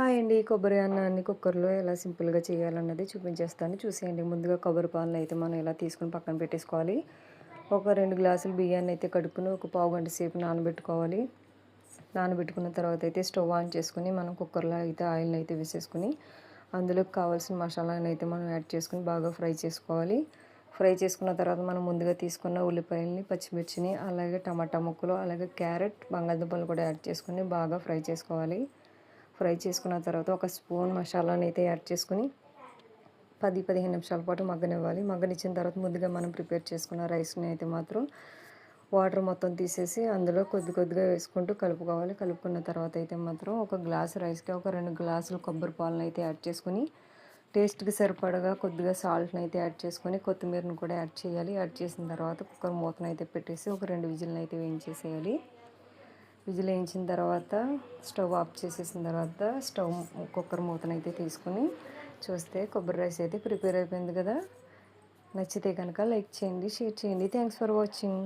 Hi అండి. కొబ్బరి అన్నాన్ని కుక్కర్‌లో ఎలా సింపుల్‌గా చేయాలన్నది చూపించేస్తాను. చూసేయండి. ముందుగా కొబ్బరి పాలనైతే మనం ఇలా తీసుకొని పక్కన పెట్టేసుకోవాలి. ఒక 2 గ్లాసులు బియ్యాన్నయితే కడుక్కుని ఒక పావుగంట సేపు నానబెట్టుకోవాలి. నానబెట్టుకున్న తర్వాత అయితే స్టవ్ ఆన్ చేసుకొని మనం కుక్కర్‌లో అయితే ఆయిల్‌నైతే వేసేసుకొని అందులోకి కావాల్సిన మసాలానైతే మనం యాడ్ చేసుకొని బాగా ఫ్రై చేసుకోవాలి. ఫ్రై చేసుకున్న తర్వాత మనం ముందుగా తీసుకున్న ఉల్లిపాయలని, పచ్చిమిర్చిని, అలాగే టమాటా ముక్కలు, అలాగే క్యారెట్, బంగాళదుంపలు కూడా యాడ్ చేసుకొని బాగా ఫ్రై చేసుకోవాలి. ఫ్రై చేసుకున్న తర్వాత ఒక స్పూన్ మసాలానైతే యాడ్ చేసుకొని 10-15 నిమిషాల పాటు మగ్గనివ్వాలి. మగ్గనిచ్చిన తర్వాత ముందుగా మనం ప్రిపేర్ చేసుకున్న రైస్‌ని అయితే మాత్రం వాటర్ మొత్తం తీసేసి అందులో కొద్ది కొద్దిగా వేసుకుంటూ కలుపుకోవాలి. కలుపుకున్న తర్వాత అయితే మాత్రం ఒక గ్లాస్ రైస్‌కి ఒక 2 గ్లాసులు కొబ్బరి పాలనైతే యాడ్ చేసుకొని టేస్ట్‌కి సరిపడగా కొద్దిగా సాల్ట్‌నైతే యాడ్ చేసుకొని కొత్తిమీరను కూడా యాడ్ చేయాలి. యాడ్ చేసిన తర్వాత కుక్కర్ మూతనైతే పెట్టేసి ఒక 2 విజిల్‌నైతే వేయించేసేయాలి. విజిల్ వేయించిన తర్వాత స్టవ్ ఆఫ్ చేసేసిన తర్వాత కుక్కర్ మూతనైతే తీసుకొని చూస్తే కొబ్బరి రైస్ అయితే ప్రిపేర్ అయిపోయింది కదా. నచ్చితే కనుక లైక్ చేయండి, షేర్ చేయండి. Thanks for watching.